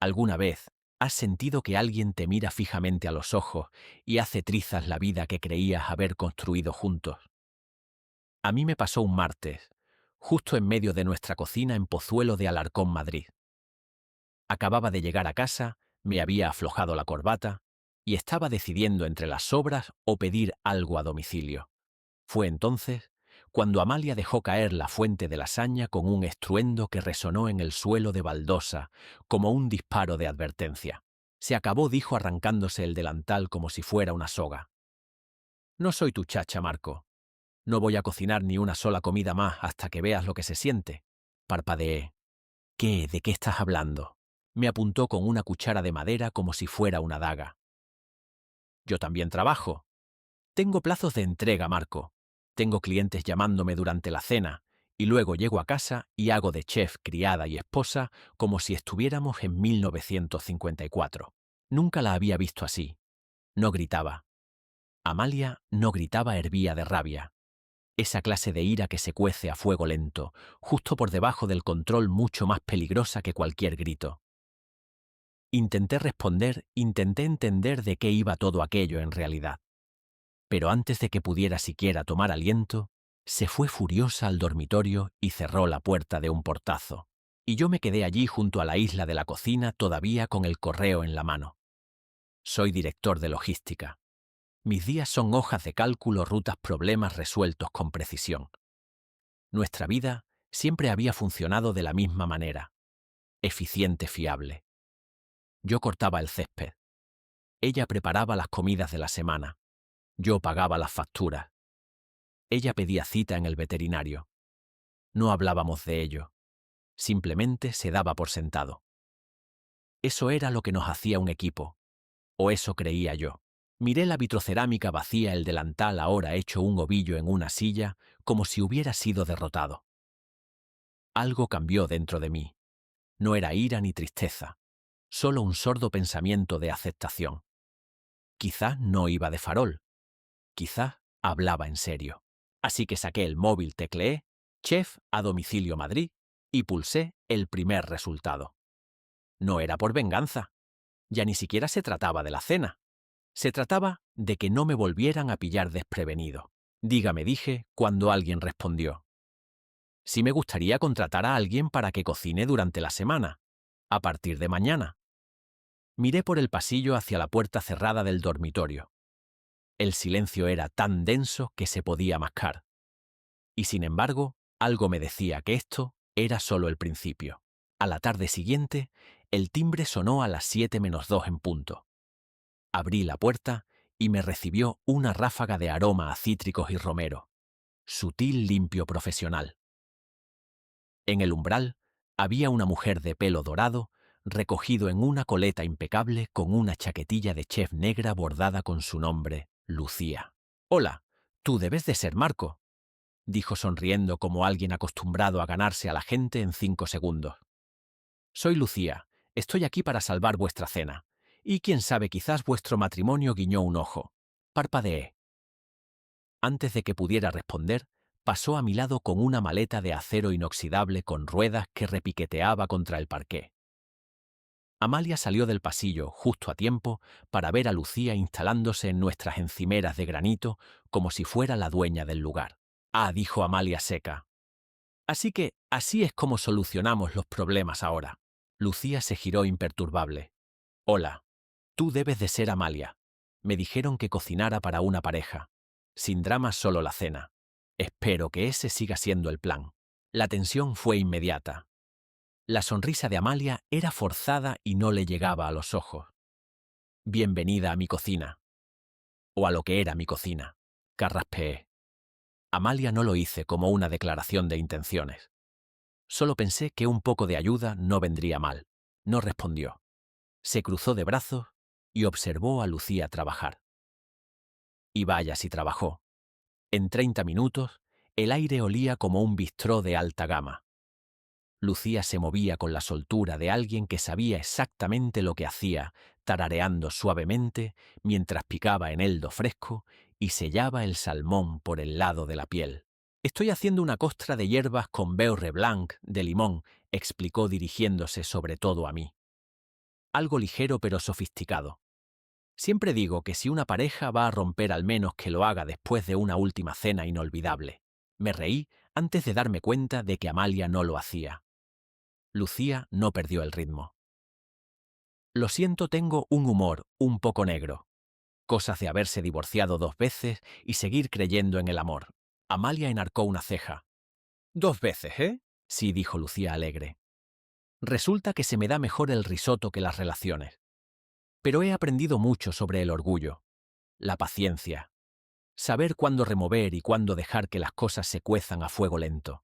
¿Alguna vez has sentido que alguien te mira fijamente a los ojos y hace trizas la vida que creías haber construido juntos? A mí me pasó un martes, justo en medio de nuestra cocina en Pozuelo de Alarcón, Madrid. Acababa de llegar a casa, me había aflojado la corbata y estaba decidiendo entre las sobras o pedir algo a domicilio. Fue entonces cuando Amalia dejó caer la fuente de lasaña con un estruendo que resonó en el suelo de baldosa, como un disparo de advertencia. Se acabó, dijo arrancándose el delantal como si fuera una soga. No soy tu chacha, Marco. No voy a cocinar ni una sola comida más hasta que veas lo que se siente. Parpadeé. ¿Qué? ¿De qué estás hablando? Me apuntó con una cuchara de madera como si fuera una daga. Yo también trabajo. Tengo plazos de entrega, Marco. Tengo clientes llamándome durante la cena, y luego llego a casa y hago de chef, criada y esposa como si estuviéramos en 1954. Nunca la había visto así. No gritaba. Amalia no gritaba, hervía de rabia. Esa clase de ira que se cuece a fuego lento, justo por debajo del control, mucho más peligrosa que cualquier grito. Intenté responder, intenté entender de qué iba todo aquello en realidad. Pero antes de que pudiera siquiera tomar aliento, se fue furiosa al dormitorio y cerró la puerta de un portazo. Y yo me quedé allí junto a la isla de la cocina, todavía con el correo en la mano. Soy director de logística. Mis días son hojas de cálculo, rutas, problemas resueltos con precisión. Nuestra vida siempre había funcionado de la misma manera, eficiente, fiable. Yo cortaba el césped. Ella preparaba las comidas de la semana. Yo pagaba las facturas. Ella pedía cita en el veterinario. No hablábamos de ello. Simplemente se daba por sentado. Eso era lo que nos hacía un equipo. O eso creía yo. Miré la vitrocerámica vacía, el delantal ahora hecho un ovillo en una silla, como si hubiera sido derrotado. Algo cambió dentro de mí. No era ira ni tristeza, solo un sordo pensamiento de aceptación. Quizás no iba de farol. Quizás hablaba en serio. Así que saqué el móvil, tecleé Chef a domicilio Madrid y pulsé el primer resultado. No era por venganza. Ya ni siquiera se trataba de la cena. Se trataba de que no me volvieran a pillar desprevenido. Dígame, dije, cuando alguien respondió. Sí, me gustaría contratar a alguien para que cocine durante la semana, a partir de mañana. Miré por el pasillo hacia la puerta cerrada del dormitorio. El silencio era tan denso que se podía mascar. Y sin embargo, algo me decía que esto era solo el principio. A la tarde siguiente, el timbre sonó a las 7:02 en punto. Abrí la puerta y me recibió una ráfaga de aroma a cítricos y romero. Sutil, limpio, profesional. En el umbral había una mujer de pelo dorado, recogido en una coleta impecable, con una chaquetilla de chef negra bordada con su nombre, Lucía. «Hola, tú debes de ser Marco», dijo sonriendo como alguien acostumbrado a ganarse a la gente en 5 segundos. «Soy Lucía, estoy aquí para salvar vuestra cena. Y quién sabe, quizás vuestro matrimonio», guiñó un ojo. Parpadeé. Antes de que pudiera responder, pasó a mi lado con una maleta de acero inoxidable con ruedas que repiqueteaba contra el parqué. Amalia salió del pasillo justo a tiempo para ver a Lucía instalándose en nuestras encimeras de granito como si fuera la dueña del lugar. «Ah», dijo Amalia seca. «Así que así es como solucionamos los problemas ahora». Lucía se giró imperturbable. «Hola, tú debes de ser Amalia. Me dijeron que cocinara para una pareja. Sin drama, solo la cena. Espero que ese siga siendo el plan». La tensión fue inmediata. La sonrisa de Amalia era forzada y no le llegaba a los ojos. «Bienvenida a mi cocina». O a lo que era mi cocina. Carraspeé. Amalia no lo hice como una declaración de intenciones. Solo pensé que un poco de ayuda no vendría mal. No respondió. Se cruzó de brazos y observó a Lucía trabajar. Y vaya si trabajó. En 30 minutos, el aire olía como un bistró de alta gama. Lucía se movía con la soltura de alguien que sabía exactamente lo que hacía, tarareando suavemente mientras picaba eneldo fresco y sellaba el salmón por el lado de la piel. «Estoy haciendo una costra de hierbas con beurre blanc de limón», explicó dirigiéndose sobre todo a mí. algo ligero pero sofisticado. Siempre digo que si una pareja va a romper, al menos que lo haga después de una última cena inolvidable. Me reí antes de darme cuenta de que Amalia no lo hacía. Lucía no perdió el ritmo. Lo siento, tengo un humor un poco negro. Cosas de haberse divorciado 2 veces y seguir creyendo en el amor. Amalia enarcó una ceja. «¿2 veces, eh?» «Sí», dijo Lucía alegre. «Resulta que se me da mejor el risotto que las relaciones. Pero he aprendido mucho sobre el orgullo, la paciencia, saber cuándo remover y cuándo dejar que las cosas se cuezan a fuego lento».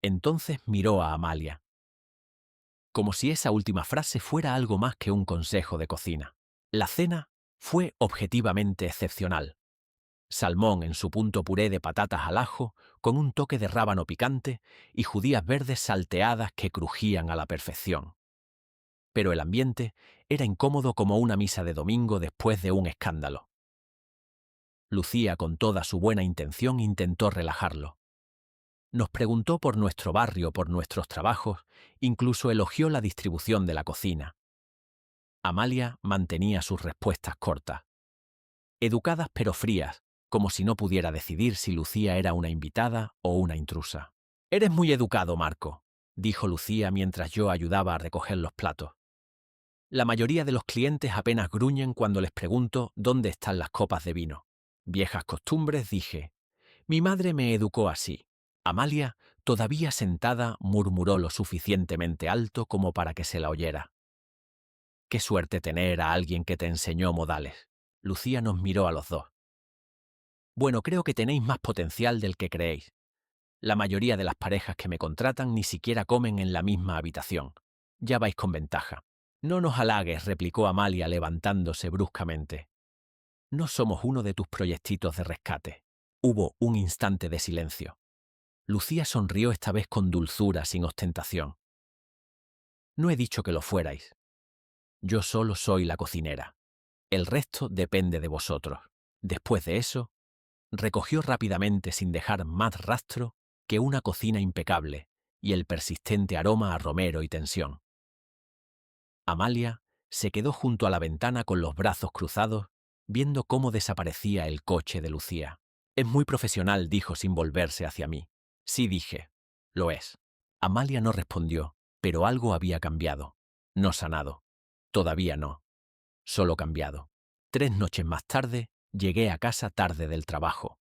Entonces miró a Amalia, como si esa última frase fuera algo más que un consejo de cocina. La cena fue objetivamente excepcional. Salmón en su punto, puré de patatas al ajo, con un toque de rábano picante y judías verdes salteadas que crujían a la perfección. Pero el ambiente era incómodo como una misa de domingo después de un escándalo. Lucía, con toda su buena intención, intentó relajarlo. Nos preguntó por nuestro barrio, por nuestros trabajos, incluso elogió la distribución de la cocina. Amalia mantenía sus respuestas cortas, educadas pero frías, como si no pudiera decidir si Lucía era una invitada o una intrusa. «Eres muy educado, Marco», dijo Lucía mientras yo ayudaba a recoger los platos. «La mayoría de los clientes apenas gruñen cuando les pregunto dónde están las copas de vino. Viejas costumbres», dije. «Mi madre me educó así». Amalia, todavía sentada, murmuró lo suficientemente alto como para que se la oyera. «Qué suerte tener a alguien que te enseñó modales». Lucía nos miró a los dos. «Bueno, creo que tenéis más potencial del que creéis. La mayoría de las parejas que me contratan ni siquiera comen en la misma habitación. Ya vais con ventaja». «No nos halagues», replicó Amalia levantándose bruscamente. «No somos uno de tus proyectitos de rescate». Hubo un instante de silencio. Lucía sonrió, esta vez con dulzura, sin ostentación. «No he dicho que lo fuerais. Yo solo soy la cocinera. El resto depende de vosotros». Después de eso, recogió rápidamente, sin dejar más rastro que una cocina impecable y el persistente aroma a romero y tensión. Amalia se quedó junto a la ventana con los brazos cruzados, viendo cómo desaparecía el coche de Lucía. «Es muy profesional», dijo sin volverse hacia mí. «Sí», dije. «Lo es». Amalia no respondió, pero algo había cambiado. No sanado. Todavía no. Solo cambiado. 3 noches más tarde, llegué a casa tarde del trabajo.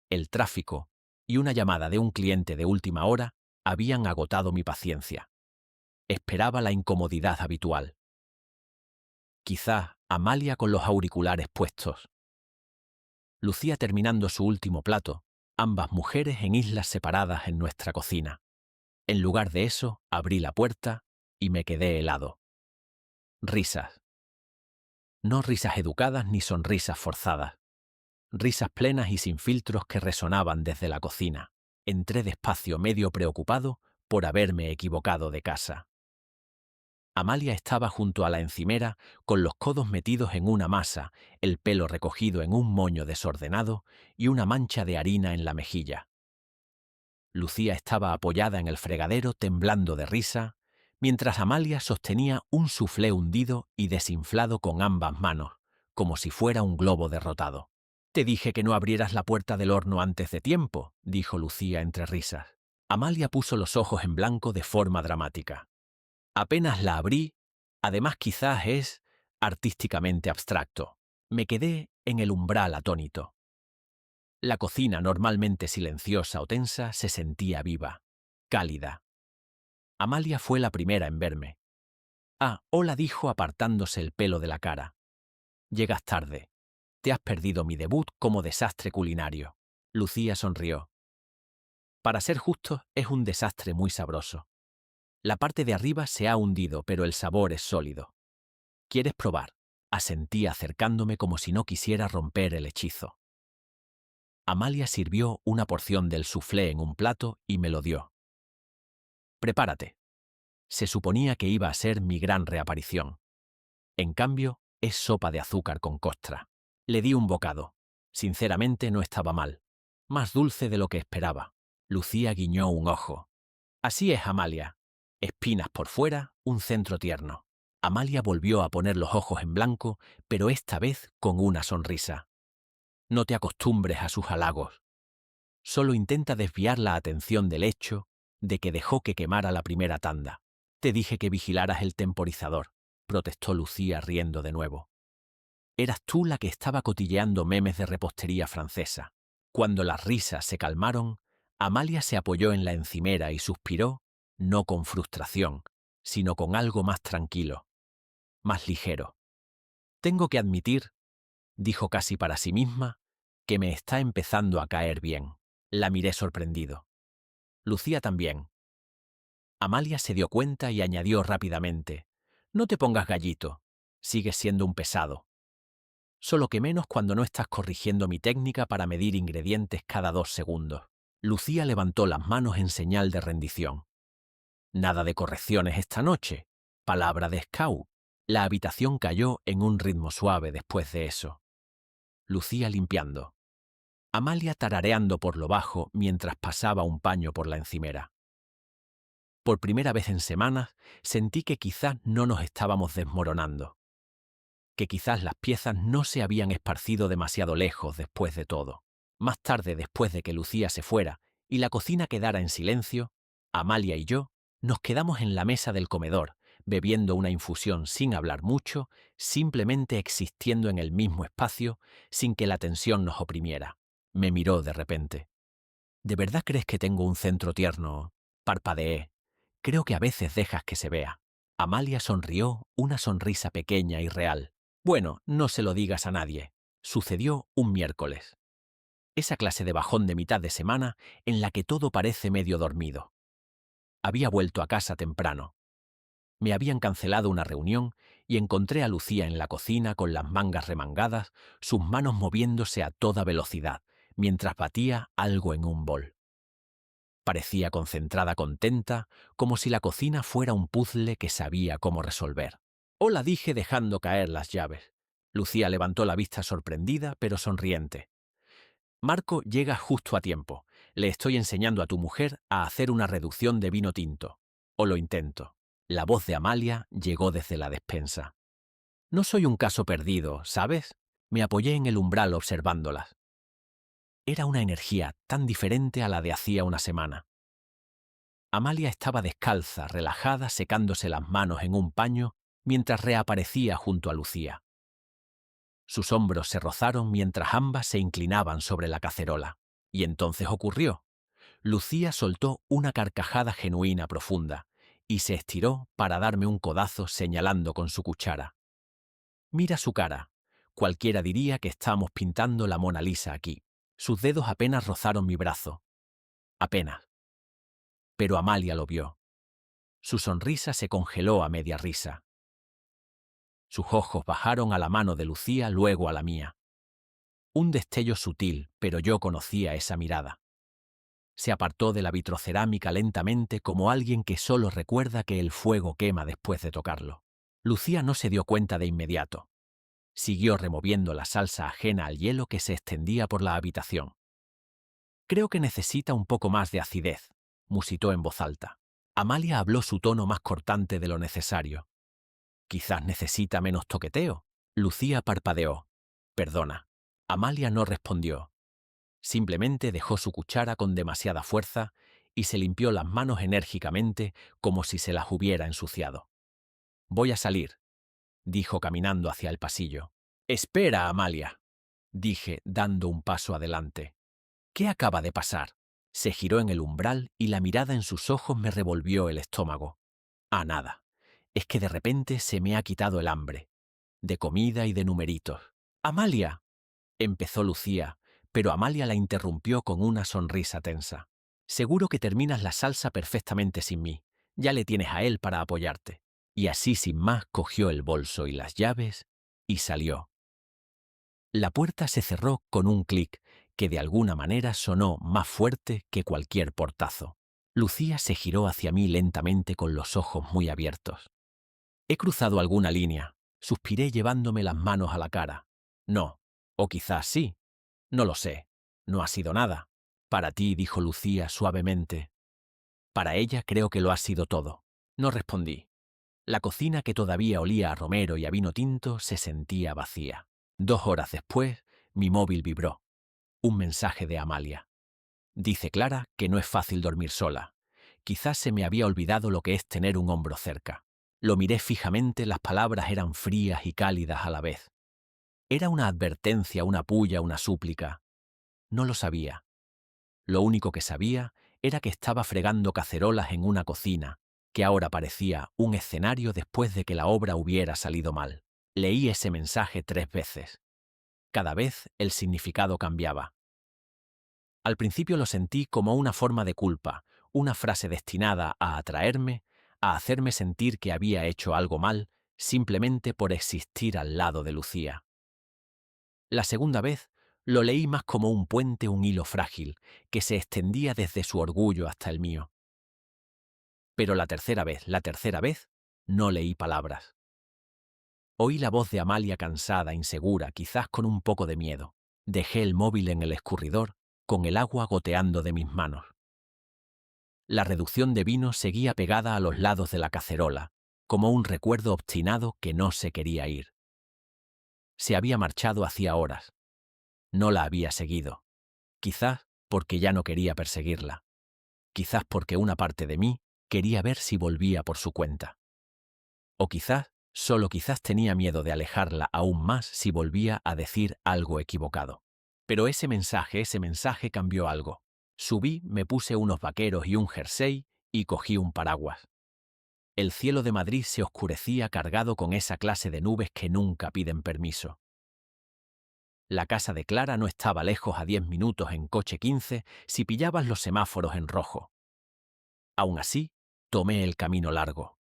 El tráfico y una llamada de un cliente de última hora habían agotado mi paciencia. Esperaba la incomodidad habitual. Quizá Amalia con los auriculares puestos. Lucía terminando su último plato, ambas mujeres en islas separadas en nuestra cocina. En lugar de eso, abrí la puerta y me quedé helado. Risas. No risas educadas ni sonrisas forzadas. Risas plenas y sin filtros que resonaban desde la cocina. Entré despacio, medio preocupado por haberme equivocado de casa. Amalia estaba junto a la encimera, con los codos metidos en una masa, el pelo recogido en un moño desordenado y una mancha de harina en la mejilla. Lucía estaba apoyada en el fregadero, temblando de risa, mientras Amalia sostenía un soufflé hundido y desinflado con ambas manos, como si fuera un globo derrotado. «Te dije que no abrieras la puerta del horno antes de tiempo», dijo Lucía entre risas. Amalia puso los ojos en blanco de forma dramática. «Apenas la abrí, además quizás es artísticamente abstracto». Me quedé en el umbral atónito. La cocina, normalmente silenciosa o tensa, se sentía viva, cálida. Amalia fue la primera en verme. «Ah, hola», dijo apartándose el pelo de la cara. «Llegas tarde. Te has perdido mi debut como desastre culinario». Lucía sonrió. «Para ser justo, es un desastre muy sabroso. La parte de arriba se ha hundido, pero el sabor es sólido. ¿Quieres probar?». Asentí acercándome como si no quisiera romper el hechizo. Amalia sirvió una porción del soufflé en un plato y me lo dio. «Prepárate». Se suponía que iba a ser mi gran reaparición. En cambio, es sopa de azúcar con costra. Le di un bocado. Sinceramente no estaba mal. Más dulce de lo que esperaba. Lucía guiñó un ojo. «Así es, Amalia. Espinas por fuera, un centro tierno». Amalia volvió a poner los ojos en blanco, pero esta vez con una sonrisa. No te acostumbres a sus halagos. Solo intenta desviar la atención del hecho de que dejó que quemara la primera tanda. Te dije que vigilaras el temporizador, protestó Lucía riendo de nuevo. Eras tú la que estaba cotilleando memes de repostería francesa. Cuando las risas se calmaron, Amalia se apoyó en la encimera y suspiró, no con frustración, sino con algo más tranquilo, más ligero. Tengo que admitir, dijo casi para sí misma, que me está empezando a caer bien. La miré sorprendido. Lucía también. Amalia se dio cuenta y añadió rápidamente, no te pongas gallito, sigues siendo un pesado. Solo que menos cuando no estás corrigiendo mi técnica para medir ingredientes cada 2 segundos. Lucía levantó las manos en señal de rendición. Nada de correcciones esta noche. Palabra de Scout. La habitación cayó en un ritmo suave después de eso. Lucía limpiando. Amalia tarareando por lo bajo mientras pasaba un paño por la encimera. Por primera vez en semanas sentí que quizás no nos estábamos desmoronando, que quizás las piezas no se habían esparcido demasiado lejos después de todo. Más tarde, después de que Lucía se fuera y la cocina quedara en silencio, Amalia y yo nos quedamos en la mesa del comedor, bebiendo una infusión sin hablar mucho, simplemente existiendo en el mismo espacio, sin que la tensión nos oprimiera. Me miró de repente. ¿De verdad crees que tengo un centro tierno? Parpadeé. Creo que a veces dejas que se vea. Amalia sonrió, una sonrisa pequeña y real. Bueno, no se lo digas a nadie. Sucedió un miércoles. Esa clase de bajón de mitad de semana en la que todo parece medio dormido. Había vuelto a casa temprano. Me habían cancelado una reunión y encontré a Lucía en la cocina con las mangas remangadas, sus manos moviéndose a toda velocidad, mientras batía algo en un bol. Parecía concentrada, contenta, como si la cocina fuera un puzzle que sabía cómo resolver. Hola, dije dejando caer las llaves. Lucía levantó la vista sorprendida, pero sonriente. Marco llega justo a tiempo. Le estoy enseñando a tu mujer a hacer una reducción de vino tinto. O lo intento. La voz de Amalia llegó desde la despensa. No soy un caso perdido, ¿sabes? Me apoyé en el umbral observándolas. Era una energía tan diferente a la de hacía una semana. Amalia estaba descalza, relajada, secándose las manos en un paño, mientras reaparecía junto a Lucía. Sus hombros se rozaron mientras ambas se inclinaban sobre la cacerola. Y entonces ocurrió. Lucía soltó una carcajada genuina profunda y se estiró para darme un codazo señalando con su cuchara. Mira su cara. Cualquiera diría que estamos pintando la Mona Lisa aquí. Sus dedos apenas rozaron mi brazo. Apenas. Pero Amalia lo vio. Su sonrisa se congeló a media risa. Sus ojos bajaron a la mano de Lucía, luego a la mía. Un destello sutil, pero yo conocía esa mirada. Se apartó de la vitrocerámica lentamente como alguien que solo recuerda que el fuego quema después de tocarlo. Lucía no se dio cuenta de inmediato. Siguió removiendo la salsa ajena al hielo que se extendía por la habitación. Creo que necesita un poco más de acidez, musitó en voz alta. Amalia habló su tono más cortante de lo necesario. Quizás necesita menos toqueteo. Lucía parpadeó. Perdona. Amalia no respondió. Simplemente dejó su cuchara con demasiada fuerza y se limpió las manos enérgicamente como si se las hubiera ensuciado. Voy a salir, dijo caminando hacia el pasillo. Espera, Amalia, dije dando un paso adelante. ¿Qué acaba de pasar? Se giró en el umbral y la mirada en sus ojos me revolvió el estómago. Ah, nada. Es que de repente se me ha quitado el hambre. De comida y de numeritos. ¡Amalia! Empezó Lucía, pero Amalia la interrumpió con una sonrisa tensa. Seguro que terminas la salsa perfectamente sin mí. Ya le tienes a él para apoyarte. Y así sin más cogió el bolso y las llaves y salió. La puerta se cerró con un clic que de alguna manera sonó más fuerte que cualquier portazo. Lucía se giró hacia mí lentamente con los ojos muy abiertos. He cruzado alguna línea, suspiré llevándome las manos a la cara. No, o quizás sí, no lo sé, no ha sido nada. Para ti, dijo Lucía suavemente. Para ella creo que lo ha sido todo. No respondí. La cocina, que todavía olía a romero y a vino tinto, se sentía vacía. 2 horas después, mi móvil vibró. Un mensaje de Amalia. Dice Clara que no es fácil dormir sola. Quizás se me había olvidado lo que es tener un hombro cerca. Lo miré fijamente, las palabras eran frías y cálidas a la vez. ¿Era una advertencia, una pulla, una súplica? No lo sabía. Lo único que sabía era que estaba fregando cacerolas en una cocina, que ahora parecía un escenario después de que la obra hubiera salido mal. Leí ese mensaje 3 veces. Cada vez el significado cambiaba. Al principio lo sentí como una forma de culpa, una frase destinada a atraerme, a hacerme sentir que había hecho algo mal, simplemente por existir al lado de Lucía. La segunda vez lo leí más como un puente, un hilo frágil, que se extendía desde su orgullo hasta el mío. Pero la tercera vez, no leí palabras. Oí la voz de Amalia cansada, insegura, quizás con un poco de miedo. Dejé el móvil en el escurridor, con el agua goteando de mis manos. La reducción de vino seguía pegada a los lados de la cacerola, como un recuerdo obstinado que no se quería ir. Se había marchado hacía horas. No la había seguido. Quizás porque ya no quería perseguirla. Quizás porque una parte de mí quería ver si volvía por su cuenta. O quizás, solo quizás, tenía miedo de alejarla aún más si volvía a decir algo equivocado. Pero ese mensaje cambió algo. Subí, me puse unos vaqueros y un jersey y cogí un paraguas. El cielo de Madrid se oscurecía cargado con esa clase de nubes que nunca piden permiso. La casa de Clara no estaba lejos, a 10 minutos en coche 15 si pillabas los semáforos en rojo. Aún así, tomé el camino largo.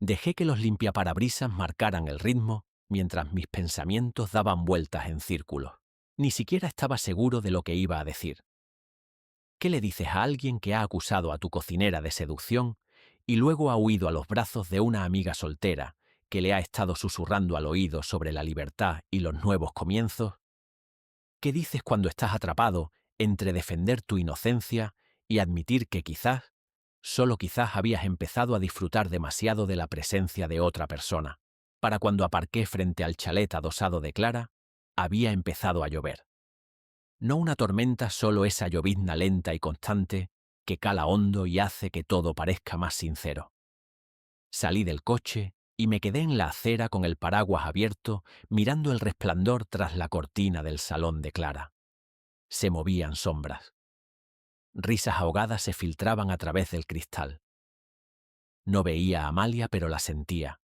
Dejé que los limpiaparabrisas marcaran el ritmo mientras mis pensamientos daban vueltas en círculos. Ni siquiera estaba seguro de lo que iba a decir. ¿Qué le dices a alguien que ha acusado a tu cocinera de seducción y luego ha huido a los brazos de una amiga soltera que le ha estado susurrando al oído sobre la libertad y los nuevos comienzos? ¿Qué dices cuando estás atrapado entre defender tu inocencia y admitir que quizás, solo quizás, habías empezado a disfrutar demasiado de la presencia de otra persona? Para cuando aparqué frente al chalet adosado de Clara, había empezado a llover. No una tormenta, solo esa llovizna lenta y constante que cala hondo y hace que todo parezca más sincero. Salí del coche y me quedé en la acera con el paraguas abierto, mirando el resplandor tras la cortina del salón de Clara. Se movían sombras. Risas ahogadas se filtraban a través del cristal. No veía a Amalia, pero la sentía.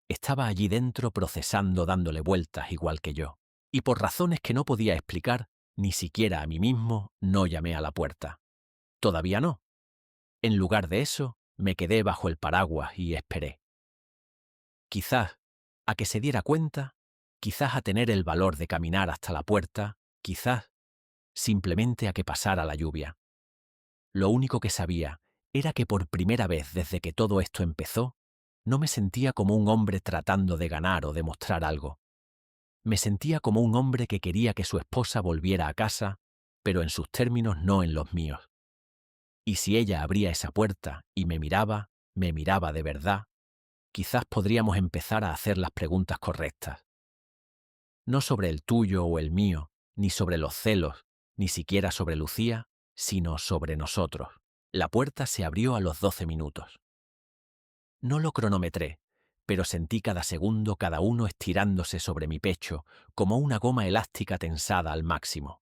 Estaba allí dentro procesando, dándole vueltas igual que yo. Y por razones que no podía explicar, ni siquiera a mí mismo, no llamé a la puerta. Todavía no. En lugar de eso, me quedé bajo el paraguas y esperé. Quizás a que se diera cuenta, quizás a tener el valor de caminar hasta la puerta, quizás simplemente a que pasara la lluvia. Lo único que sabía era que por primera vez desde que todo esto empezó, no me sentía como un hombre tratando de ganar o demostrar algo. Me sentía como un hombre que quería que su esposa volviera a casa, pero en sus términos, no en los míos. Y si ella abría esa puerta y me miraba de verdad, quizás podríamos empezar a hacer las preguntas correctas. No sobre el tuyo o el mío, ni sobre los celos, ni siquiera sobre Lucía, sino sobre nosotros. La puerta se abrió a los 12 minutos. No lo cronometré, pero sentí cada segundo, cada uno estirándose sobre mi pecho, como una goma elástica tensada al máximo.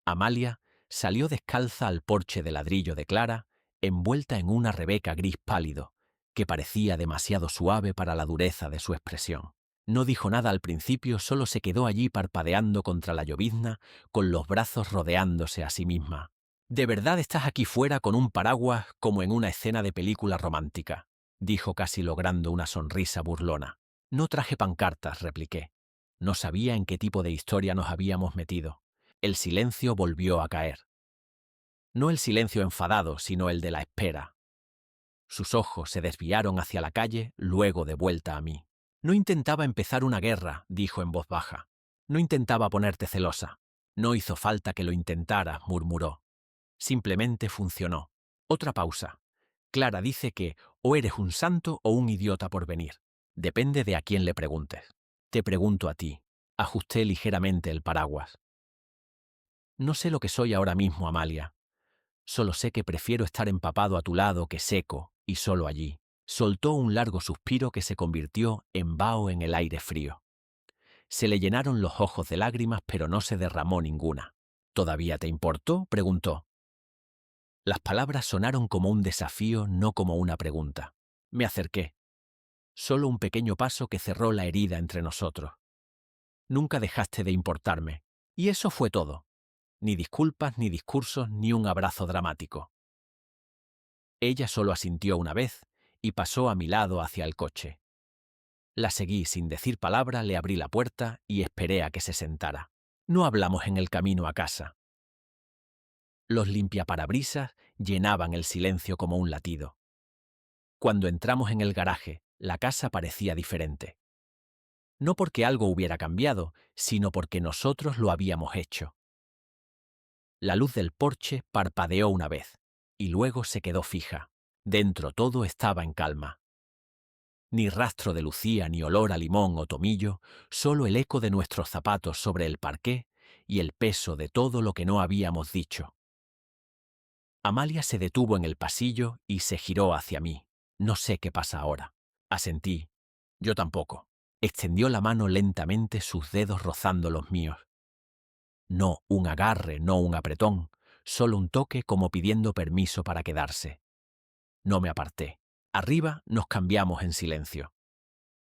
Amalia salió descalza al porche de ladrillo de Clara, envuelta en una rebeca gris pálido, que parecía demasiado suave para la dureza de su expresión. No dijo nada al principio, solo se quedó allí parpadeando contra la llovizna, con los brazos rodeándose a sí misma. «¿De verdad estás aquí fuera con un paraguas como en una escena de película romántica?», dijo, casi logrando una sonrisa burlona. «No traje pancartas», repliqué. No sabía en qué tipo de historia nos habíamos metido. El silencio volvió a caer. No el silencio enfadado, sino el de la espera. Sus ojos se desviaron hacia la calle, luego de vuelta a mí. «No intentaba empezar una guerra», dijo en voz baja. «No intentaba ponerte celosa. No hizo falta que lo intentara», murmuró. Simplemente funcionó. Otra pausa. Clara dice que o eres un santo o un idiota por venir. Depende de a quién le preguntes. Te pregunto a ti. Ajusté ligeramente el paraguas. No sé lo que soy ahora mismo, Amalia. Solo sé que prefiero estar empapado a tu lado que seco, y solo allí. Soltó un largo suspiro que se convirtió en vaho en el aire frío. Se le llenaron los ojos de lágrimas, pero no se derramó ninguna. ¿Todavía te importó?, preguntó. Las palabras sonaron como un desafío, no como una pregunta. Me acerqué. Solo un pequeño paso que cerró la herida entre nosotros. Nunca dejaste de importarme. Y eso fue todo. Ni disculpas, ni discursos, ni un abrazo dramático. Ella solo asintió una vez y pasó a mi lado hacia el coche. La seguí sin decir palabra, le abrí la puerta y esperé a que se sentara. No hablamos en el camino a casa. Los limpiaparabrisas llenaban el silencio como un latido. Cuando entramos en el garaje, la casa parecía diferente. No porque algo hubiera cambiado, sino porque nosotros lo habíamos hecho. La luz del porche parpadeó una vez, y luego se quedó fija. Dentro todo estaba en calma. Ni rastro de Lucía, ni olor a limón o tomillo, solo el eco de nuestros zapatos sobre el parqué y el peso de todo lo que no habíamos dicho. Amalia se detuvo en el pasillo y se giró hacia mí. No sé qué pasa ahora. Asentí. Yo tampoco. Extendió la mano lentamente, sus dedos rozando los míos. No un agarre, no un apretón, solo un toque como pidiendo permiso para quedarse. No me aparté. Arriba nos cambiamos en silencio.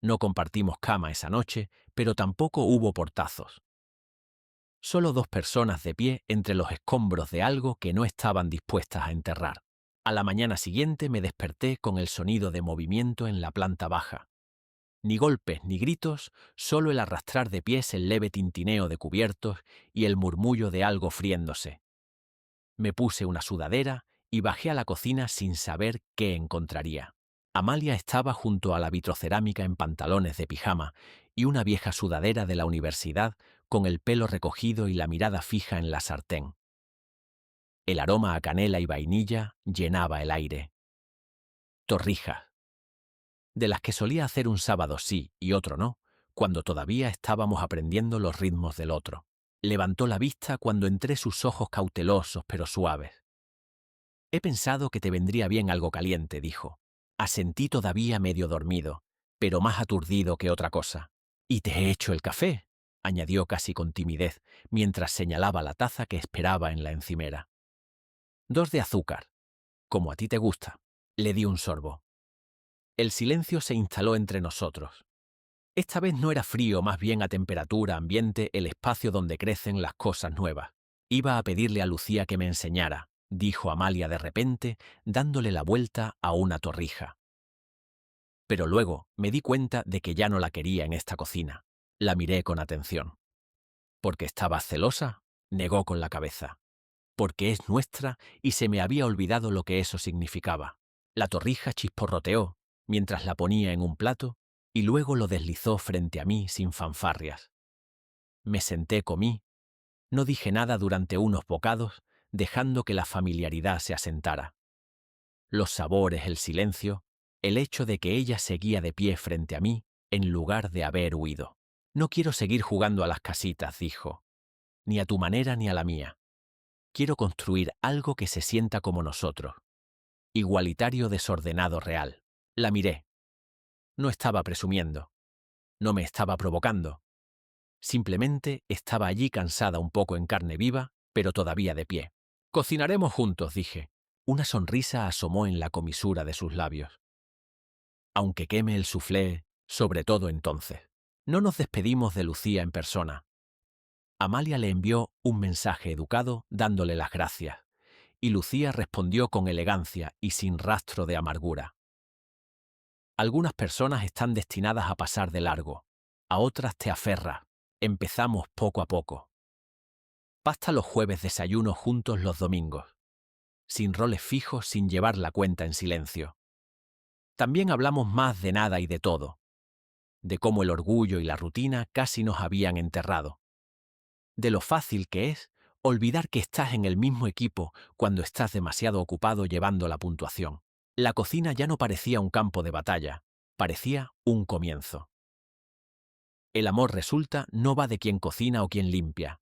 No compartimos cama esa noche, pero tampoco hubo portazos. Solo dos personas de pie entre los escombros de algo que no estaban dispuestas a enterrar. A la mañana siguiente me desperté con el sonido de movimiento en la planta baja. Ni golpes ni gritos, solo el arrastrar de pies, el leve tintineo de cubiertos y el murmullo de algo friéndose. Me puse una sudadera y bajé a la cocina sin saber qué encontraría. Amalia estaba junto a la vitrocerámica en pantalones de pijama y una vieja sudadera de la universidad con el pelo recogido y la mirada fija en la sartén. El aroma a canela y vainilla llenaba el aire. Torrijas. De las que solía hacer un sábado sí y otro no, cuando todavía estábamos aprendiendo los ritmos del otro. Levantó la vista cuando entré, sus ojos cautelosos pero suaves. He pensado que te vendría bien algo caliente, dijo. Asentí todavía medio dormido, pero más aturdido que otra cosa. Y te he hecho el café, añadió casi con timidez, mientras señalaba la taza que esperaba en la encimera. 2 de azúcar, como a ti te gusta. Le di un sorbo. El silencio se instaló entre nosotros. Esta vez no era frío, más bien a temperatura ambiente, el espacio donde crecen las cosas nuevas. Iba a pedirle a Lucía que me enseñara, dijo Amalia de repente, dándole la vuelta a una torrija. Pero luego me di cuenta de que ya no la quería en esta cocina. La miré con atención. ¿Porque estaba celosa?, negó con la cabeza. Porque es nuestra y se me había olvidado lo que eso significaba. La torrija chisporroteó mientras la ponía en un plato y luego lo deslizó frente a mí sin fanfarrias. Me senté, comí. No dije nada durante unos bocados, dejando que la familiaridad se asentara. Los sabores, el silencio, el hecho de que ella seguía de pie frente a mí en lugar de haber huido. No quiero seguir jugando a las casitas, dijo. Ni a tu manera ni a la mía. Quiero construir algo que se sienta como nosotros. Igualitario, desordenado, real. La miré. No estaba presumiendo. No me estaba provocando. Simplemente estaba allí, cansada, un poco en carne viva, pero todavía de pie. Cocinaremos juntos, dije. Una sonrisa asomó en la comisura de sus labios. Aunque queme el soufflé, sobre todo entonces. No nos despedimos de Lucía en persona. Amalia le envió un mensaje educado dándole las gracias, y Lucía respondió con elegancia y sin rastro de amargura. Algunas personas están destinadas a pasar de largo, a otras te aferras. Empezamos poco a poco. Pasta los jueves, desayuno juntos los domingos. Sin roles fijos, sin llevar la cuenta en silencio. También hablamos más de nada y de todo. De cómo el orgullo y la rutina casi nos habían enterrado. De lo fácil que es olvidar que estás en el mismo equipo cuando estás demasiado ocupado llevando la puntuación. La cocina ya no parecía un campo de batalla, parecía un comienzo. El amor, resulta, no va de quien cocina o quien limpia,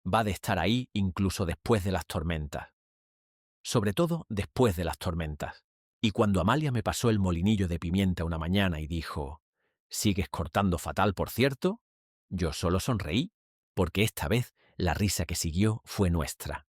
va de estar ahí incluso después de las tormentas. Sobre todo después de las tormentas. Y cuando Amalia me pasó el molinillo de pimienta una mañana y dijo: «¿Sigues cortando fatal, por cierto?», yo solo sonreí, porque esta vez la risa que siguió fue nuestra.